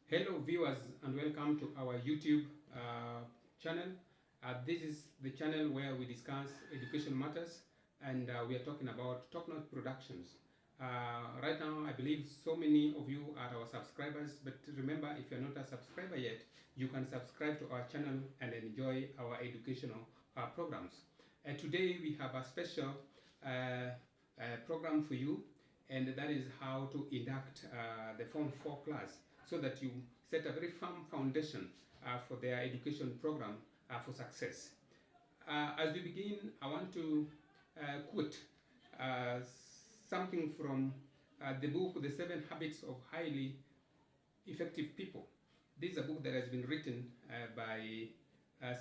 Hello viewers and welcome to our YouTube channel. This is the channel where we discuss education matters and we are talking about top-notch productions. Right now I believe so many of you are our subscribers, but remember, if you're not a subscriber yet, you can subscribe to our channel and enjoy our educational programs. Today we have a special program for you, and that is how to induct the Form 4 class, so that you set a very firm foundation for their education program for success. As we begin, I want to quote something from the book, The 7 Habits of Highly Effective People. This is a book that has been written by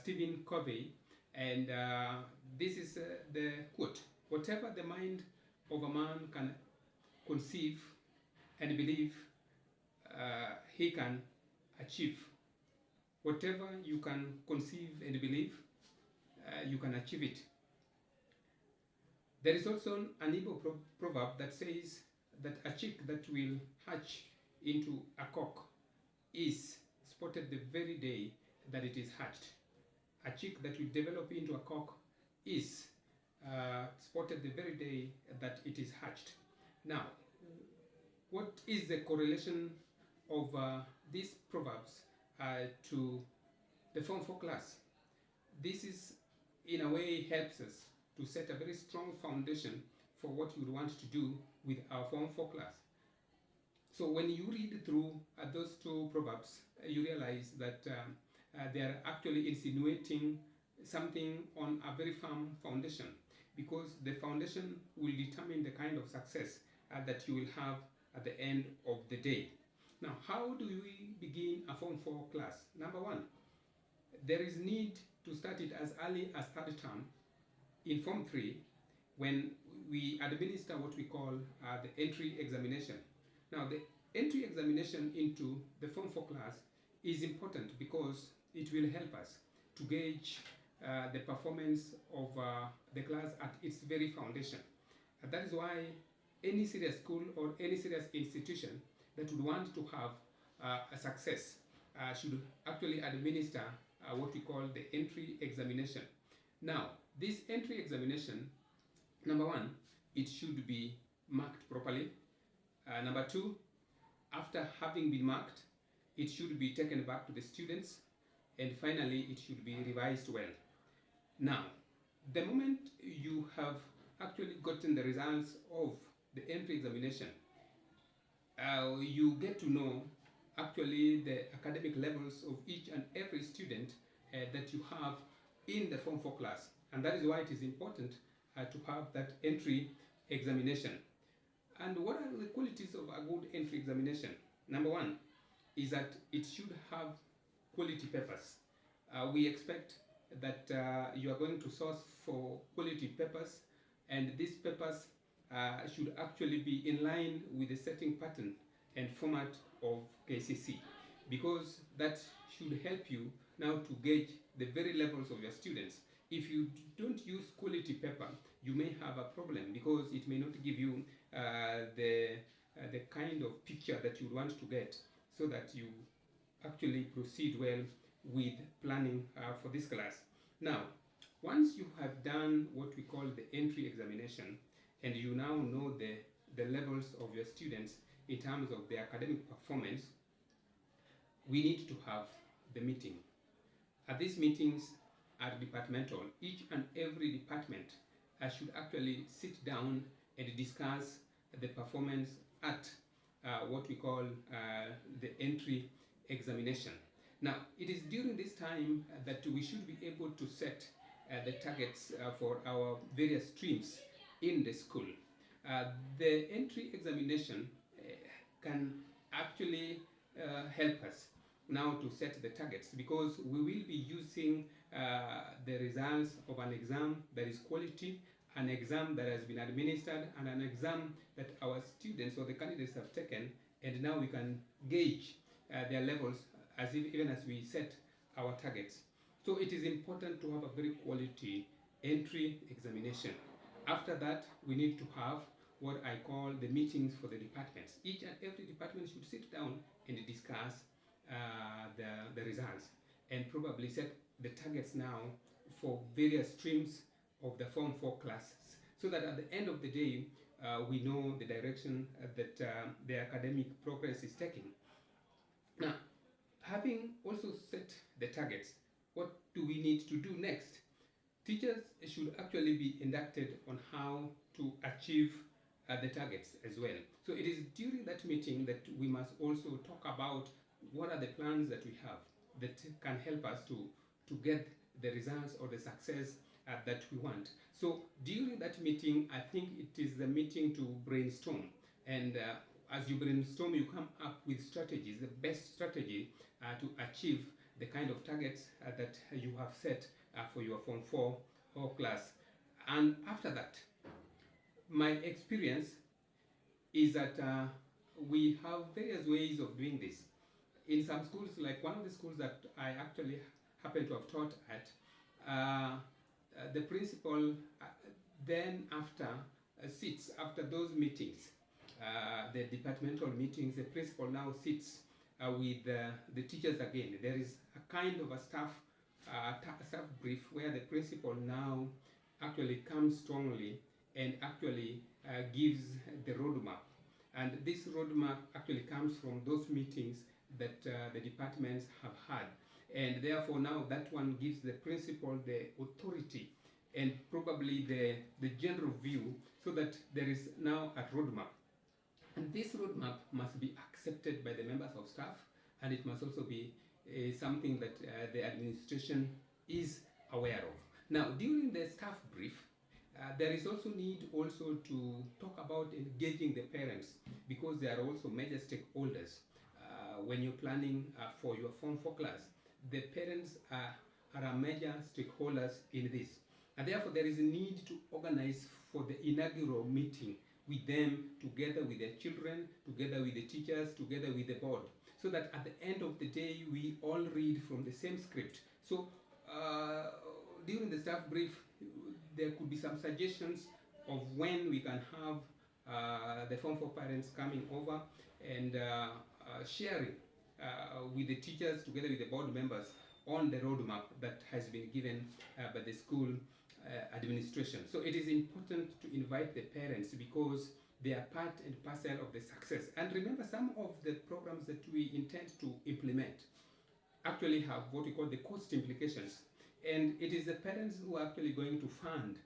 Stephen Covey, and this is the quote: "Whatever the mind of a man can conceive and believe, he can achieve." Whatever you can conceive and believe, you can achieve it. There is also an Igbo proverb that says that a chick that will hatch into a cock is spotted the very day that it is hatched. A chick that will develop into a cock is spotted the very day that it is hatched. Now, what is the correlation of these proverbs to the Form 4 class? This is, in a way, helps us to set a very strong foundation for what you would want to do with our Form 4 class. So when you read through those two proverbs, you realize that they are actually insinuating something on a very firm foundation, because the foundation will determine the kind of success that you will have at the end of the day. Now, how do we begin a Form 4 class? Number one, there is need to start it as early as third term in Form 3, when we administer what we call the entry examination. Now, the entry examination into the Form 4 class is important because it will help us to gauge the performance of the class at its very foundation. And that is why any serious school or any serious institution that would want to have a success should actually administer what we call the entry examination. Now, this entry examination, number one, it should be marked properly. Number two, after having been marked, it should be taken back to the students. And finally, it should be revised well. Now, the moment you have actually gotten the results of the entry examination, you get to know actually the academic levels of each and every student that you have in the Form 4 class. And that is why it is important to have that entry examination. And what are the qualities of a good entry examination? Number one is that it should have quality papers. We expect that you are going to source for quality papers, and these papers should actually be in line with the setting pattern and format of KCC, because that should help you now to gauge the very levels of your students. If you don't use quality paper, you may have a problem, because it may not give you the kind of picture that you want to get, so that you actually proceed well with planning for this class. Now, once you have done what we call the entry examination, and you now know the levels of your students in terms of their academic performance, we need to have the meeting. These meetings are departmental. Each and every department should actually sit down and discuss the performance at what we call the entry examination. Now, it is during this time that we should be able to set the targets for our various streams in the school. The entry examination can actually help us now to set the targets, because we will be using the results of an exam that is quality, an exam that has been administered, and an exam that our students or the candidates have taken, and now we can gauge their levels even as we set our targets. So it is important to have a very quality entry examination. After that, we need to have what I call the meetings for the departments. Each and every department should sit down and discuss the results, and probably set the targets now for various streams of the Form 4 classes, so that at the end of the day, we know the direction that the academic progress is taking. Now, having also set the targets, what do we need to do next? Teachers should actually be inducted on how to achieve the targets as well. So it is during that meeting that we must also talk about what are the plans that we have that can help us to get the results or the success that we want. So during that meeting, I think it is the meeting to brainstorm, and as you brainstorm, you come up with strategies, the best strategy to achieve the kind of targets that you have set for your Form 4 or class. And after that, my experience is that we have various ways of doing this. In some schools, like one of the schools that I actually happen to have taught at, the principal then sits after those meetings, the departmental meetings, the principal now sits with the teachers again. There is a kind of a staff brief where the principal now actually comes strongly and actually gives the roadmap. And this roadmap actually comes from those meetings that the departments have had. And therefore now that one gives the principal the authority and probably the general view, so that there is now a roadmap. And this roadmap must be accepted by the members of staff, and it must also be something that the administration is aware of. Now, during the staff brief, there is also need also to talk about engaging the parents, because they are also major stakeholders when you're planning for your Form 4 class. The parents are a major stakeholders in this, and therefore there is a need to organize for the inaugural meeting with them, together with their children, together with the teachers, together with the board, so that at the end of the day we all read from the same script. So during the staff brief, there could be some suggestions of when we can have the Form 4 parents coming over and sharing with the teachers, together with the board members, on the roadmap that has been given by the school administration. So it is important to invite the parents, because they are part and parcel of the success. And remember, some of the programs that we intend to implement actually have what we call the cost implications. And it is the parents who are actually going to fund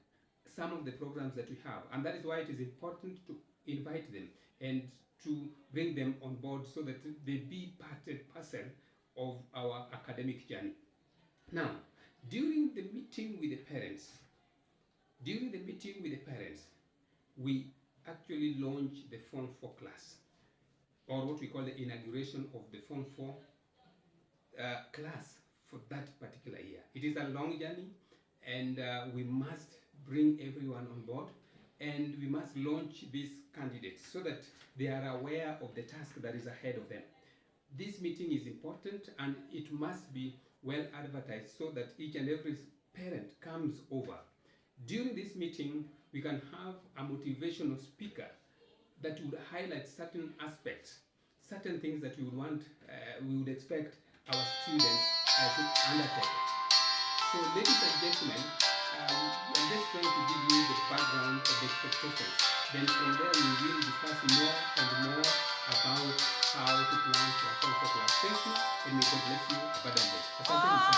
some of the programs that we have. And that is why it is important to invite them and to bring them on board, so that they be part and parcel of our academic journey. Now, during the meeting with the parents, we actually launch the Form 4 class, or what we call the inauguration of the Form 4 class for that particular year. It is a long journey, and we must bring everyone on board, and we must launch these candidates so that they are aware of the task that is ahead of them. This meeting is important, and it must be well advertised so that each and every parent comes over. During this meeting, we can have a motivational speaker that would highlight certain aspects, certain things that we would expect our students to undertake. So, ladies and gentlemen, I'm just trying to give you the background of the expectations. Then from there, we will discuss more and more about how to plan for a Form 4 class. Thank you, and may God bless you abundantly. Asante sana.